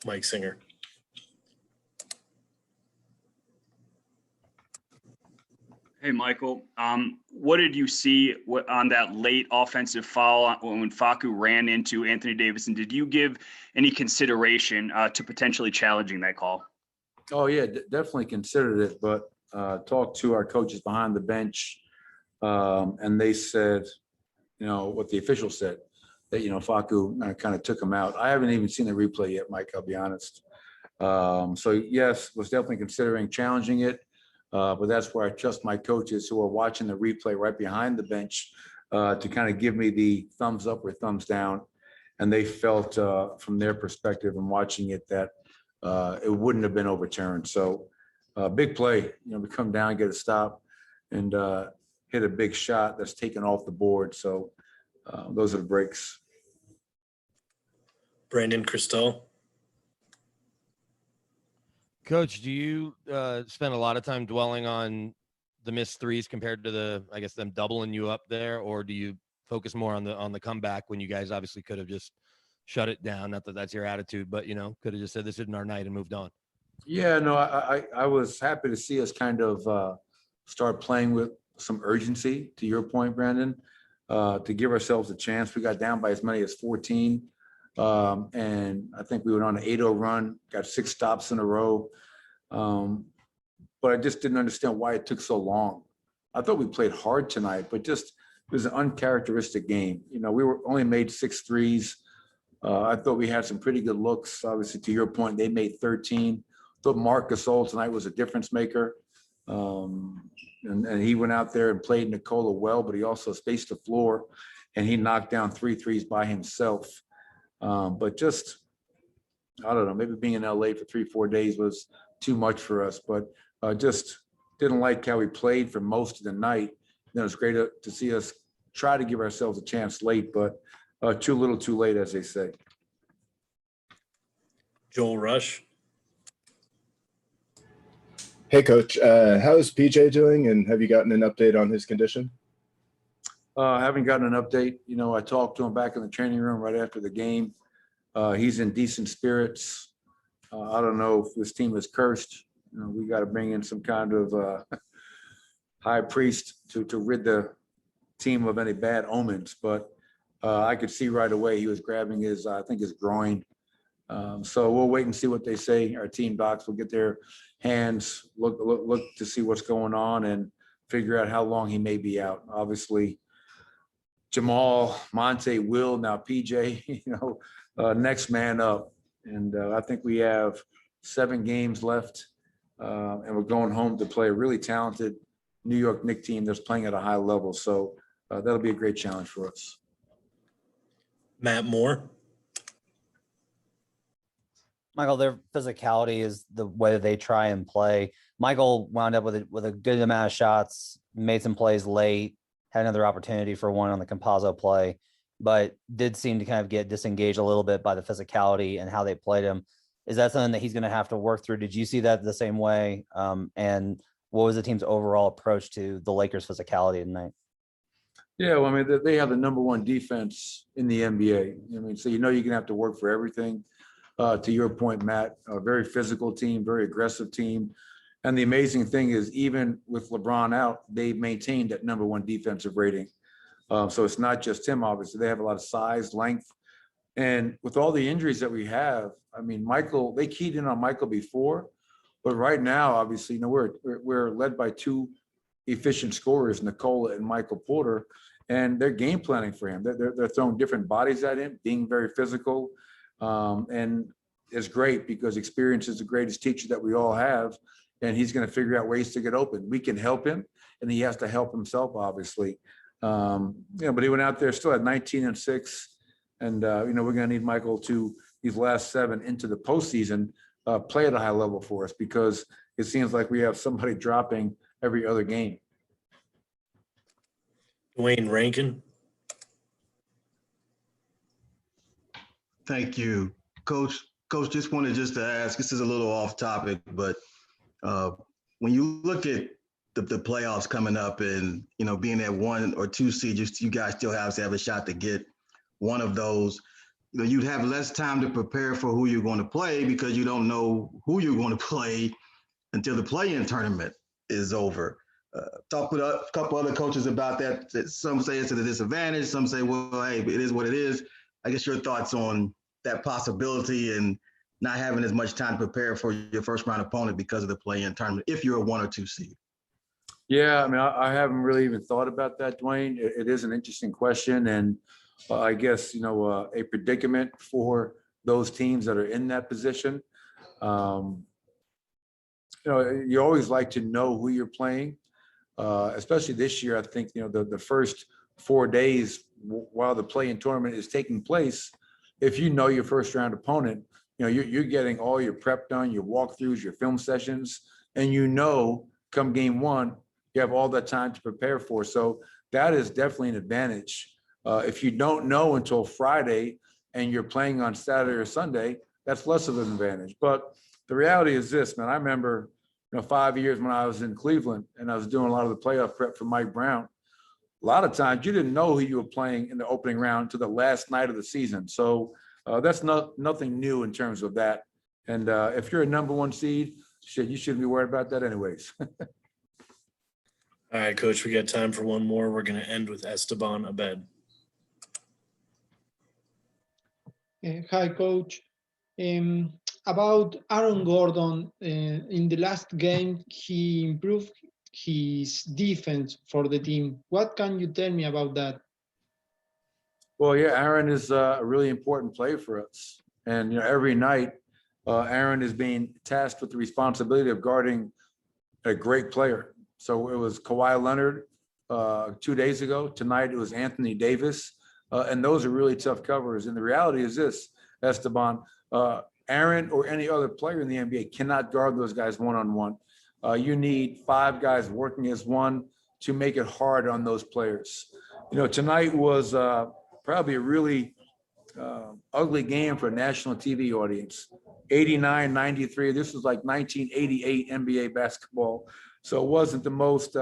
Mike Singer. Hey, Michael. What did you see on that late offensive foul when Facu ran into Anthony Davis? And did you give any consideration to potentially challenging that call? Oh, yeah, definitely considered it, but talked to our coaches behind the bench, and they said, what the official said, that, Facu kind of took him out. I haven't even seen the replay yet, Mike, I'll be honest. So, yes, was definitely considering challenging it. But that's where I trust my coaches who are watching the replay right behind the bench to kind of give me the thumbs up or thumbs down. And they felt from their perspective and watching it that it wouldn't have been overturned. So big play, we come down, get a stop, and hit a big shot that's taken off the board. So those are the breaks. Brandon Christo. Coach, do you spend a lot of time dwelling on the missed threes compared to them doubling you up there, or do you focus more on the comeback when you guys obviously could have just shut it down? Not that that's your attitude, but could have just said this isn't our night and moved on. Yeah, no, I was happy to see us kind of start playing with some urgency. To your point, Brandon, to give ourselves a chance. We got down by as many as 14. And I think we went on an 8-0 run, got 6 stops in a row. But I just didn't understand why it took so long. I thought we played hard tonight, but just it was an uncharacteristic game. We were only made 6 threes. I thought we had some pretty good looks. Obviously, to your point, they made 13. I thought Marc Gasol tonight was a difference maker. And he went out there and played Nikola well, but he also spaced the floor, and he knocked down 3 threes by himself. But just, I don't know, maybe being in LA for 3-4 days was too much for us, but just didn't like how we played for most of the night. It was great to see us try to give ourselves a chance late, but too little too late, as they say. Joel Rush. Hey, Coach, how is PJ doing, and have you gotten an update on his condition? I haven't gotten an update. I talked to him back in the training room right after the game. He's in decent spirits. I don't know if this team is cursed. We got to bring in some kind of high priest to rid the team of any bad omens. But I could see right away he was grabbing his groin. So we'll wait and see what they say. Our team docs will get their hands, look to see what's going on and figure out how long he may be out. Obviously, Jamal, Monte, Will, now PJ, next man up. And I think we have 7 games left, and we're going home to play a really talented New York Knicks team that's playing at a high level. So that'll be a great challenge for us. Matt Moore. Michael, their physicality is the way that they try and play. Michael wound up with a good amount of shots, made some plays late, had another opportunity for one on the Compazzo play, but did seem to kind of get disengaged a little bit by the physicality and how they played him. Is that something that he's going to have to work through? Did you see that the same way? And what was the team's overall approach to the Lakers' physicality tonight? Yeah, well, I mean, they have the number 1 defense in the NBA. So you're going to have to work for everything. To your point, Matt, a very physical team, very aggressive team. And the amazing thing is, even with LeBron out, they've maintained that number 1 defensive rating. So it's not just him, obviously. They have a lot of size, length. And with all the injuries that we have, Michael, they keyed in on Michael before, but right now, obviously, we're led by 2 efficient scorers, Nikola and Michael Porter, and they're game planning for him. They're throwing different bodies at him, being very physical. And it's great because experience is the greatest teacher that we all have, and he's going to figure out ways to get open. We can help him, and he has to help himself, obviously. But he went out there still at 19 and 6, and we're going to need Michael to these last 7 into the postseason play at a high level for us, because it seems like we have somebody dropping every other game. Dwayne Rankin. Thank you, Coach. Coach, just wanted to ask, this is a little off topic, but when you look at the playoffs coming up and, being at 1 or 2 seed, you guys still have to have a shot to get one of those. you'd have less time to prepare for who you're going to play because you don't know who you're going to play until the play-in tournament is over. Talk with a couple other coaches about that. Some say it's at a disadvantage. Some say, well, hey, it is what it is. I guess your thoughts on that possibility and not having as much time to prepare for your first round opponent because of the play-in tournament, if you're a 1 or 2 seed. Yeah, I mean, I haven't really even thought about that, Dwayne. It is an interesting question, and I guess, a predicament for those teams that are in that position. You always like to know who you're playing, especially this year. I think, the first 4 days while the play-in tournament is taking place, if you know your first round opponent, you're getting all your prep done, your walkthroughs, your film sessions, and come game one, you have all that time to prepare for. So that is definitely an advantage. If you don't know until Friday and you're playing on Saturday or Sunday, that's less of an advantage. But the reality is this, man. I remember, 5 years when I was in Cleveland and I was doing a lot of the playoff prep for Mike Brown. A lot of times you didn't know who you were playing in the opening round to the last night of the season. So that's nothing new in terms of that. And if you're a number 1 seed, you shouldn't be worried about that anyways. All right, Coach, we got time for one more. We're going to end with Esteban Abed. Hi, Coach. About Aaron Gordon, in the last game, he improved his defense for the team. What can you tell me about that? Well, yeah, Aaron is a really important player for us. And, every night, Aaron is being tasked with the responsibility of guarding a great player. So it was Kawhi Leonard 2 days ago. Tonight, it was Anthony Davis. And those are really tough covers. And the reality is this, Esteban, Aaron or any other player in the NBA cannot guard those guys one-on-one. You need 5 guys working as one to make it hard on those players. Tonight was probably a really ugly game for a national TV audience. 89-93. This was like 1988 NBA basketball. So it wasn't the most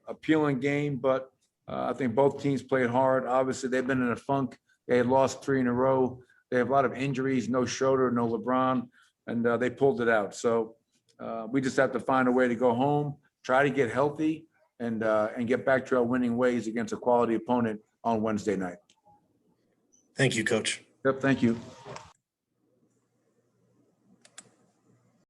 appealing game, but I think both teams played hard. Obviously, they've been in a funk. They had lost 3 in a row. They have a lot of injuries, no Schroeder, no LeBron, and they pulled it out. So we just have to find a way to go home, try to get healthy, and get back to our winning ways against a quality opponent on Wednesday night. Thank you, Coach. Yep, thank you.